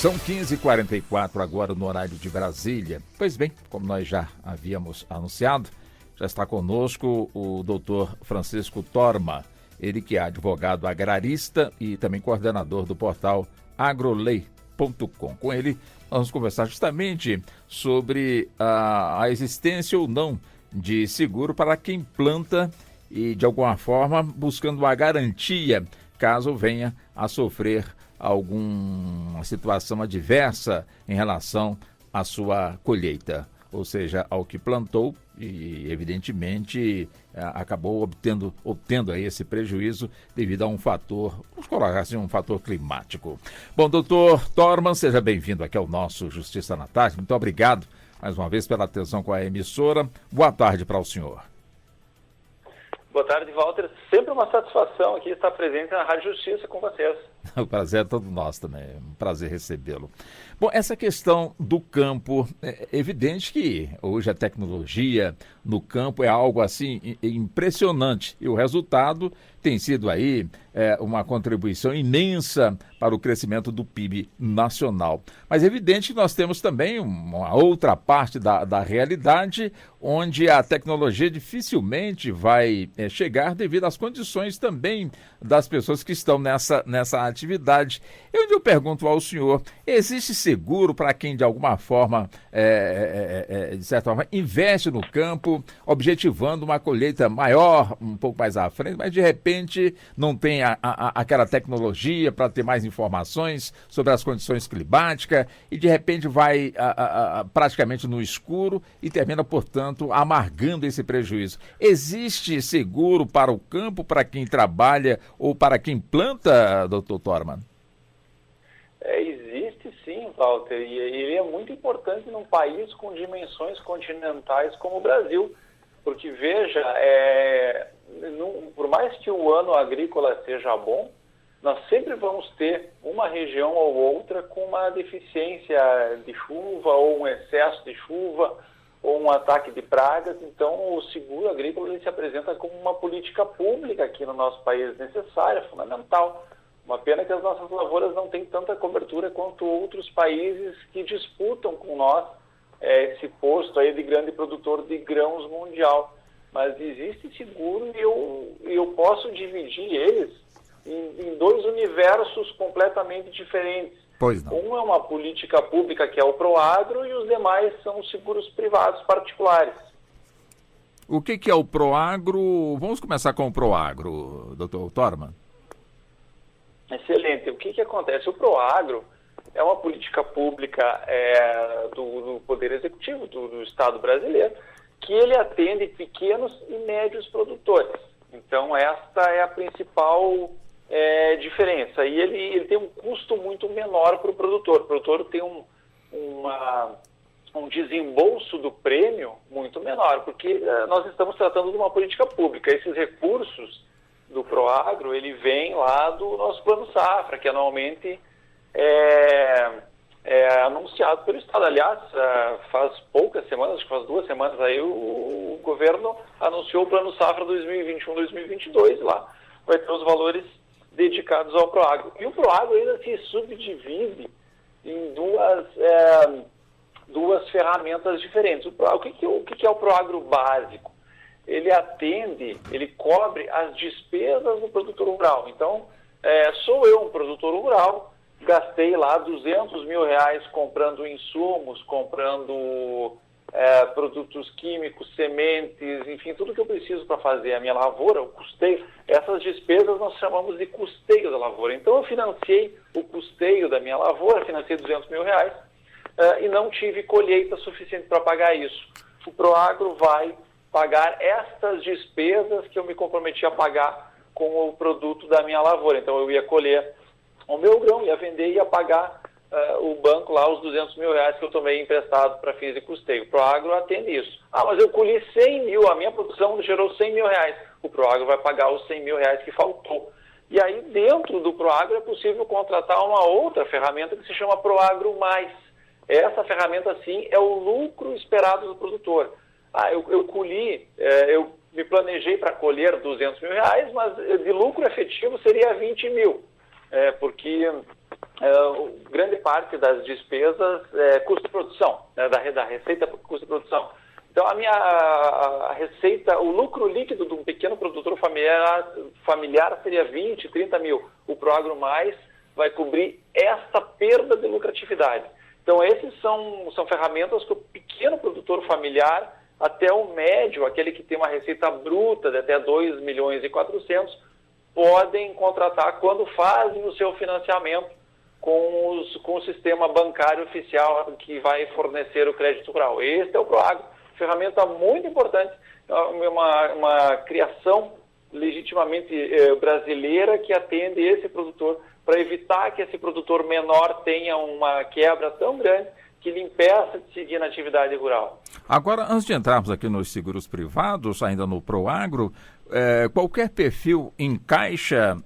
São 15h44 agora no horário de Brasília. Pois bem, como nós já havíamos anunciado, já está conosco o doutor Francisco Torma, ele que é advogado agrarista e também coordenador do portal agrolei.com. Com ele, vamos conversar justamente sobre a existência ou não de seguro para quem planta e, de alguma forma, buscando uma garantia caso venha a sofrer alguma situação adversa em relação à sua colheita, ou seja, ao que plantou e, evidentemente, acabou obtendo aí esse prejuízo devido a um fator, vamos colocar assim, um fator climático. Bom, doutor Torman, seja bem-vindo aqui ao nosso Justiça na Tarde. Muito obrigado, mais uma vez, pela atenção com a emissora. Boa tarde para o senhor. Boa tarde, Walter. Sempre uma satisfação aqui estar presente na Rádio Justiça com vocês. O prazer é todo nosso também, é um prazer recebê-lo. Bom, essa questão do campo, é evidente que hoje a tecnologia no campo é algo assim impressionante e o resultado tem sido aí uma contribuição imensa para o crescimento do PIB nacional. Mas é evidente que nós temos também uma outra parte da realidade onde a tecnologia dificilmente vai chegar devido às condições também das pessoas que estão nessa atividade. Eu pergunto ao senhor, existe seguro para quem de alguma forma, de certa forma, investe no campo, objetivando uma colheita maior, um pouco mais à frente, mas de repente não tem aquela tecnologia para ter mais informações sobre as condições climáticas e de repente vai praticamente no escuro e termina, portanto, amargando esse prejuízo. Existe seguro para o campo, para quem trabalha ou para quem planta, doutor Torman? Existe sim, Walter, e ele é muito importante num país com dimensões continentais como o Brasil, porque veja, por mais que o ano agrícola seja bom, nós sempre vamos ter uma região ou outra com uma deficiência de chuva ou um excesso de chuva ou um ataque de pragas. Então o seguro agrícola ele se apresenta como uma política pública aqui no nosso país, necessária, fundamental. Uma pena que as nossas lavouras não têm tanta cobertura quanto outros países que disputam com nós esse posto aí de grande produtor de grãos mundial. Mas existe seguro e eu posso dividir eles em dois universos completamente diferentes. Pois não. Um é uma política pública, que é o Proagro, e os demais são os seguros privados particulares. O que é o Proagro? Vamos começar com o Proagro, doutor Torman. Excelente. O que acontece? O Proagro é uma política pública do Poder Executivo do Estado brasileiro, que ele atende pequenos e médios produtores. Então, esta é a principal diferença. E ele tem um custo muito menor para o produtor. O produtor tem um desembolso do prêmio muito menor, porque nós estamos tratando de uma política pública. Esses recursos do Proagro, ele vem lá do nosso Plano Safra, que anualmente é anunciado pelo Estado. Aliás, faz poucas semanas, acho que faz 2 semanas aí, o governo anunciou o Plano Safra 2021-2022 lá. Vai ter os valores dedicados ao Proagro. E o Proagro ainda se subdivide em duas ferramentas diferentes. O que é o Proagro básico? Ele cobre as despesas do produtor rural. Então, sou eu um produtor rural, gastei lá R$200 mil comprando insumos, comprando produtos químicos, sementes, enfim, tudo que eu preciso para fazer a minha lavoura, o custeio. Essas despesas nós chamamos de custeio da lavoura. Então, eu financiei o custeio da minha lavoura, financiei R$200 mil e não tive colheita suficiente para pagar isso. O Proagro vai pagar estas despesas que eu me comprometi a pagar com o produto da minha lavoura. Então, eu ia colher o meu grão, ia vender e ia pagar o banco lá os R$200 mil que eu tomei emprestado para fins de custeio. O Proagro atende isso. Mas eu colhi 100 mil, a minha produção gerou R$100 mil. O Proagro vai pagar os R$100 mil que faltou. E aí, dentro do Proagro, é possível contratar uma outra ferramenta que se chama Proagro Mais. Essa ferramenta, sim, é o lucro esperado do produtor. Eu colhi, eu me planejei para colher R$200 mil, mas de lucro efetivo seria 20 mil, porque grande parte das despesas é custo de produção, né, da receita por custo de produção. Então, a receita, o lucro líquido de um pequeno produtor familiar seria 20, 30 mil. O Proagro Mais vai cobrir essa perda de lucratividade. Então, esses são ferramentas que o pequeno produtor familiar, até o médio, aquele que tem uma receita bruta de até 2 milhões e 400, podem contratar quando fazem o seu financiamento com o sistema bancário oficial que vai fornecer o crédito rural. Este é o Proagro, ferramenta muito importante, uma criação legitimamente brasileira que atende esse produtor para evitar que esse produtor menor tenha uma quebra tão grande que lhe impeça de seguir na atividade rural. Agora, antes de entrarmos aqui nos seguros privados, ainda no Proagro, qualquer perfil encaixa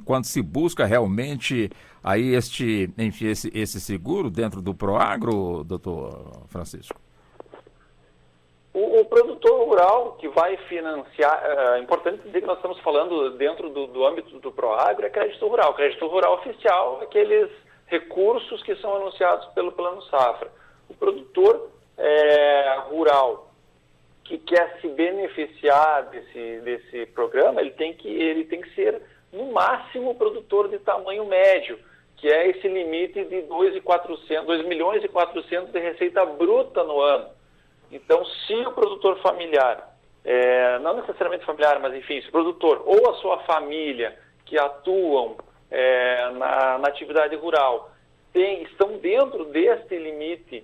quando se busca realmente aí esse seguro dentro do Proagro, doutor Francisco? O produtor rural que vai financiar, é importante dizer que nós estamos falando dentro do âmbito do Proagro, é crédito rural. Crédito rural oficial, aqueles recursos que são anunciados pelo Plano Safra. O produtor rural que quer se beneficiar desse programa, ele tem que ser, no máximo, produtor de tamanho médio, que é esse limite de 2 milhões e 400 de receita bruta no ano. Então, se o produtor familiar, não necessariamente familiar, mas enfim, se o produtor ou a sua família que atuam na atividade rural estão dentro deste limite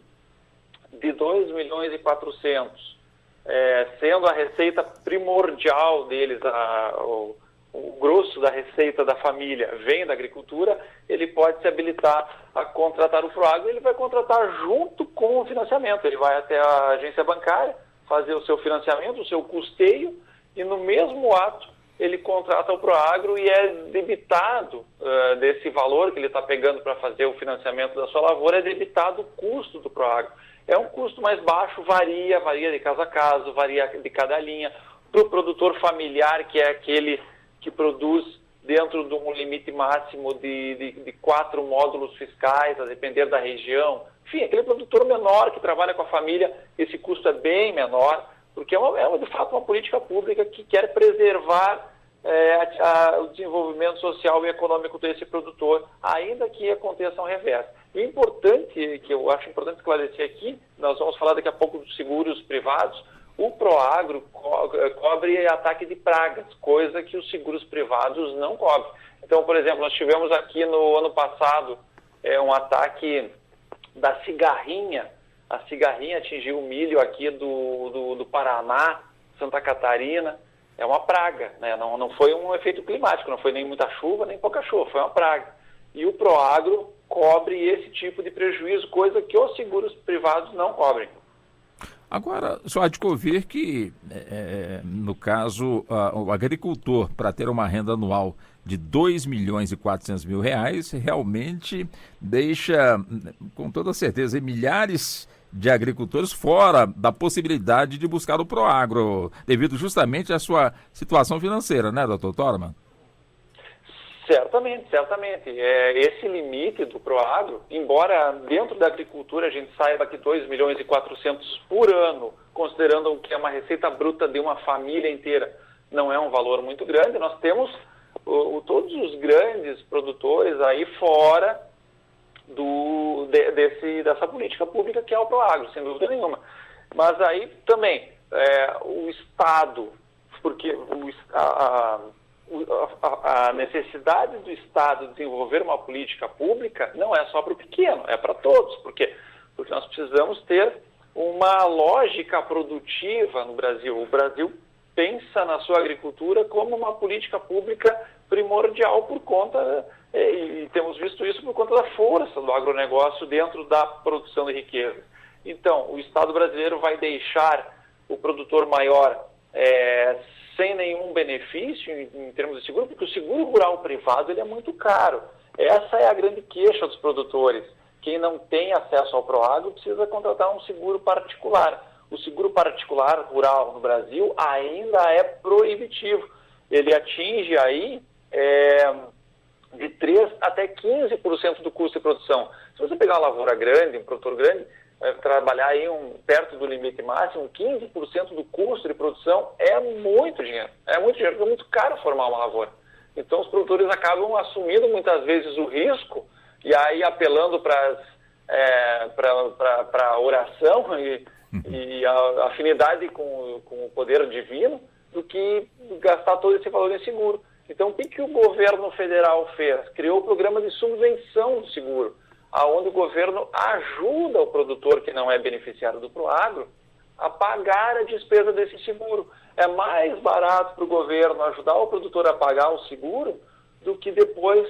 de 2 milhões e 400, sendo a receita primordial deles, o grosso da receita da família vem da agricultura, ele pode se habilitar a contratar o Proagro, ele vai contratar junto com o financiamento. Ele vai até a agência bancária, fazer o seu financiamento, o seu custeio, e no mesmo ato ele contrata o Proagro e é debitado desse valor que ele está pegando para fazer o financiamento da sua lavoura, é debitado o custo do Proagro. É um custo mais baixo, varia de caso a caso, varia de cada linha. Para o produtor familiar, que é aquele que produz dentro de um limite máximo de 4 módulos fiscais, a depender da região. Enfim, aquele produtor menor que trabalha com a família, esse custo é bem menor, porque é de fato uma política pública que quer preservar o desenvolvimento social e econômico desse produtor, ainda que aconteça um revés. O importante, que eu acho importante esclarecer aqui, nós vamos falar daqui a pouco dos seguros privados. O Proagro cobre ataque de pragas, coisa que os seguros privados não cobrem. Então, por exemplo, nós tivemos aqui no ano passado um ataque da cigarrinha. A cigarrinha atingiu o milho aqui do Paraná, Santa Catarina. É uma praga, né? Não foi um efeito climático, não foi nem muita chuva, nem pouca chuva, foi uma praga. E o Proagro cobre esse tipo de prejuízo, coisa que os seguros privados não cobrem. Agora, só há de convir que, no caso, o agricultor, para ter uma renda anual de 2 milhões e 400 mil reais, realmente deixa, com toda certeza, milhares de agricultores fora da possibilidade de buscar o Proagro, devido justamente à sua situação financeira, né, doutor Torman? Certamente. Esse limite do Proagro, embora dentro da agricultura a gente saiba que 2 milhões e 400 por ano, considerando que é uma receita bruta de uma família inteira, não é um valor muito grande, nós temos todos os grandes produtores aí fora dessa política pública que é o Proagro, sem dúvida nenhuma. Mas aí também, o Estado, porque a necessidade do Estado desenvolver uma política pública não é só para o pequeno, é para todos. Por quê? Porque nós precisamos ter uma lógica produtiva no Brasil. O Brasil pensa na sua agricultura como uma política pública primordial por conta, e temos visto isso por conta da força do agronegócio dentro da produção de riqueza. Então, o Estado brasileiro vai deixar o produtor maior sem nenhum benefício em termos de seguro, porque o seguro rural privado ele é muito caro. Essa é a grande queixa dos produtores. Quem não tem acesso ao Proagro precisa contratar um seguro particular. O seguro particular rural no Brasil ainda é proibitivo. Ele atinge aí de 3% até 15% do custo de produção. Se você pegar uma lavoura grande, um produtor grande, trabalhar aí perto do limite máximo, 15% do custo de produção é muito dinheiro. É muito dinheiro, porque é muito caro formar uma lavoura. Então os produtores acabam assumindo muitas vezes o risco e aí apelando para a oração e a afinidade com o poder divino do que gastar todo esse valor em seguro. Então, o que o governo federal fez? Criou o programa de subvenção do seguro, onde o governo ajuda o produtor que não é beneficiário do Proagro a pagar a despesa desse seguro. É mais barato para o governo ajudar o produtor a pagar o seguro do que depois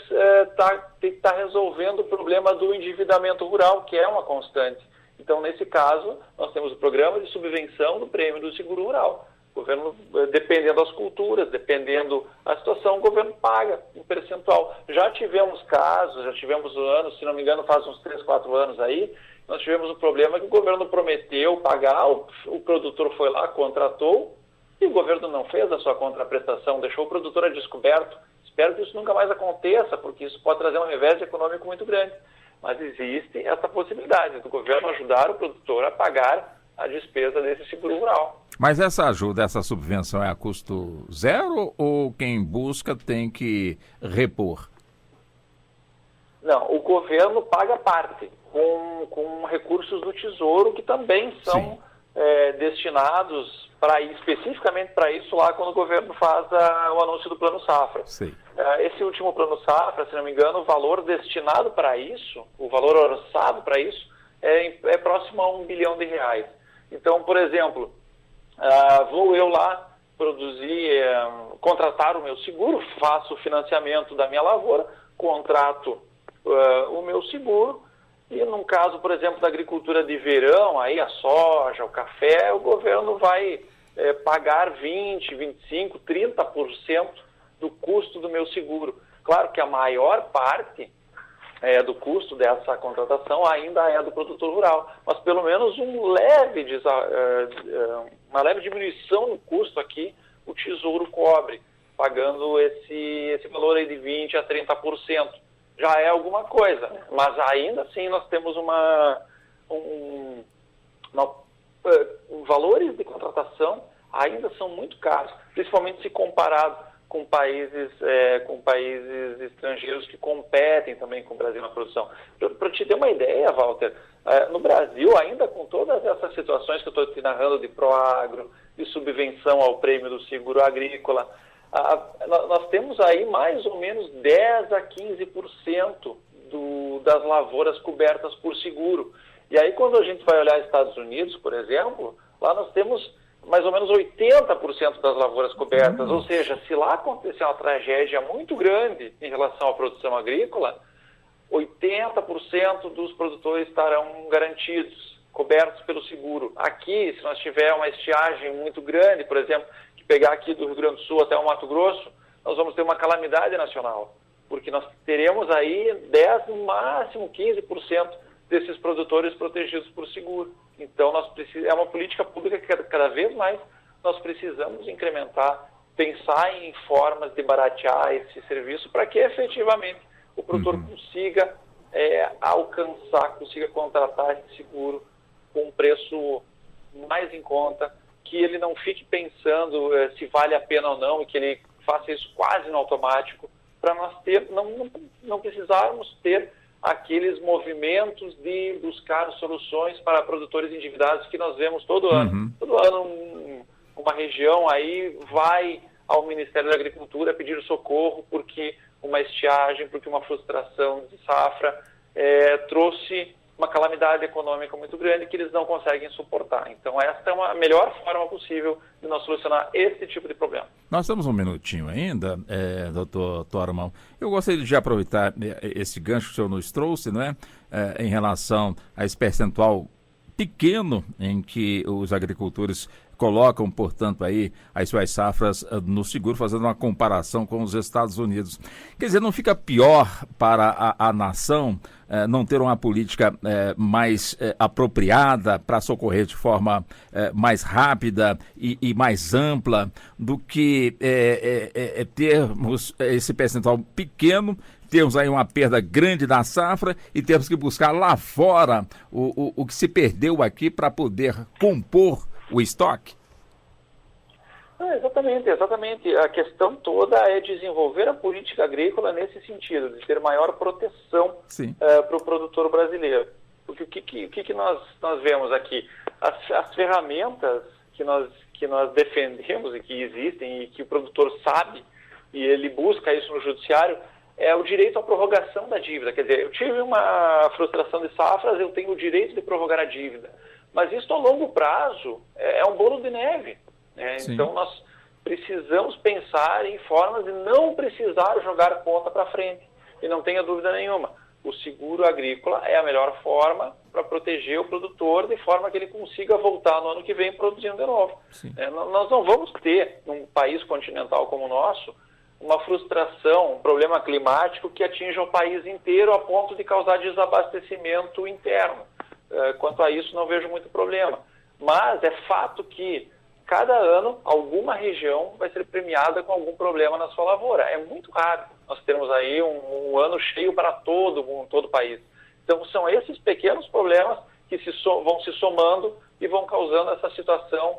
ter que estar resolvendo o problema do endividamento rural, que é uma constante. Então, nesse caso, nós temos o programa de subvenção do prêmio do seguro rural. O governo, dependendo das culturas, dependendo da situação, o governo paga um percentual. Já tivemos casos, já tivemos anos, se não me engano, faz uns 3, 4 anos aí, nós tivemos um problema que o governo prometeu pagar, o produtor foi lá, contratou, e o governo não fez a sua contraprestação, deixou o produtor a descoberto. Espero que isso nunca mais aconteça, porque isso pode trazer um revés econômico muito grande. Mas existe essa possibilidade do governo ajudar o produtor a pagar a despesa desse seguro rural. Mas essa ajuda, essa subvenção é a custo zero ou quem busca tem que repor? Não, o governo paga parte com recursos do Tesouro que também são destinados especificamente para isso lá quando o governo faz o anúncio do Plano Safra. Sim. Esse último Plano Safra, se não me engano, o valor destinado para isso, o valor orçado para isso, é próximo a R$1 bilhão. Então, por exemplo, vou eu lá contratar o meu seguro, faço o financiamento da minha lavoura, contrato o meu seguro e, num caso, por exemplo, da agricultura de verão, aí a soja, o café, o governo vai pagar 20%, 25%, 30% do custo do meu seguro. Claro que a maior parte do custo dessa contratação ainda é do produtor rural, mas pelo menos uma leve diminuição no custo aqui o Tesouro cobre, pagando esse valor aí de 20% a 30%. Já é alguma coisa, mas ainda assim nós temos valores de contratação ainda são muito caros, principalmente se comparado com países estrangeiros que competem também com o Brasil na produção. Para te ter uma ideia, Walter, no Brasil, ainda com todas essas situações que eu estou te narrando de Proagro, de subvenção ao prêmio do seguro agrícola, nós temos aí mais ou menos 10% a 15% das lavouras cobertas por seguro. E aí quando a gente vai olhar Estados Unidos, por exemplo, lá nós temos mais ou menos 80% das lavouras cobertas, ou seja, se lá acontecer uma tragédia muito grande em relação à produção agrícola, 80% dos produtores estarão garantidos, cobertos pelo seguro. Aqui, se nós tivermos uma estiagem muito grande, por exemplo, que pegar aqui do Rio Grande do Sul até o Mato Grosso, nós vamos ter uma calamidade nacional, porque nós teremos aí 10%, no máximo 15% desses produtores protegidos por seguro. Então, é uma política pública que cada vez mais nós precisamos incrementar, pensar em formas de baratear esse serviço para que efetivamente o produtor consiga consiga contratar esse seguro com um preço mais em conta, que ele não fique pensando se vale a pena ou não e que ele faça isso quase no automático, para nós não precisarmos ter aqueles movimentos de buscar soluções para produtores endividados que nós vemos todo ano. Todo ano uma região aí vai ao Ministério da Agricultura pedir socorro porque uma estiagem, porque uma frustração de safra trouxe uma calamidade econômica muito grande que eles não conseguem suportar. Então, essa é a melhor forma possível de nós solucionar esse tipo de problema. Nós temos um minutinho ainda, doutor Torman. Eu gostaria de aproveitar esse gancho que o senhor nos trouxe, não é? Em relação a esse percentual pequeno em que os agricultores colocam, portanto, aí as suas safras no seguro, fazendo uma comparação com os Estados Unidos. Quer dizer, não fica pior para a nação não ter uma política mais apropriada para socorrer de forma mais rápida e mais ampla do que termos esse percentual pequeno, termos aí uma perda grande da safra e temos que buscar lá fora o que se perdeu aqui para poder compor o estoque? Exatamente. A questão toda é desenvolver a política agrícola nesse sentido, de ter maior proteção para o produtor brasileiro. Porque o que nós vemos aqui? As ferramentas que nós defendemos e que existem e que o produtor sabe e ele busca isso no judiciário, é o direito à prorrogação da dívida. Quer dizer, eu tive uma frustração de safras, eu tenho o direito de prorrogar a dívida. Mas isso a longo prazo é um bolo de neve. Né? Então nós precisamos pensar em formas de não precisar jogar a conta para frente. E não tenha dúvida nenhuma, o seguro agrícola é a melhor forma para proteger o produtor de forma que ele consiga voltar no ano que vem produzindo de novo. Nós não vamos ter, num país continental como o nosso, uma frustração, um problema climático que atinja o país inteiro a ponto de causar desabastecimento interno. Quanto a isso, não vejo muito problema. Mas é fato que cada ano alguma região vai ser premiada com algum problema na sua lavoura. É muito raro nós termos aí um ano cheio para todo o país. Então são esses pequenos problemas que vão se somando e vão causando essa situação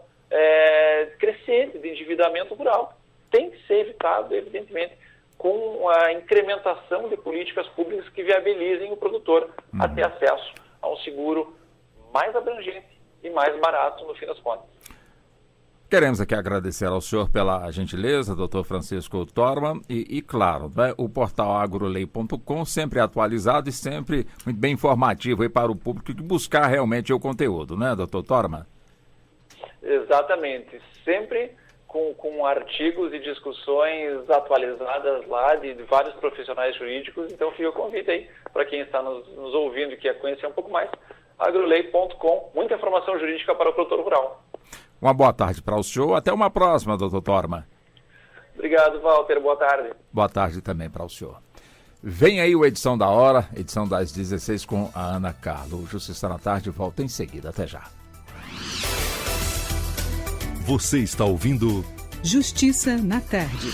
crescente de endividamento rural. Tem que ser evitado, evidentemente, com a incrementação de políticas públicas que viabilizem o produtor a ter acesso a um seguro mais abrangente e mais barato no fim das contas. Queremos aqui agradecer ao senhor pela gentileza, doutor Francisco Torma, e claro, né, o portal agrolei.com sempre atualizado e sempre muito bem informativo aí para o público que buscar realmente o conteúdo, né, doutor Torma? Exatamente, sempre com artigos e discussões atualizadas lá de vários profissionais jurídicos, então fica o convite aí para quem está nos ouvindo e quer conhecer um pouco mais, agrolei.com, muita informação jurídica para o produtor rural. Uma boa tarde para o senhor. Até uma próxima, doutor Torma. Obrigado, Walter. Boa tarde. Boa tarde também para o senhor. Vem aí o Edição da Hora, edição das 16 com a Ana Carlo. O Justiça na Tarde volta em seguida. Até já. Você está ouvindo Justiça na Tarde.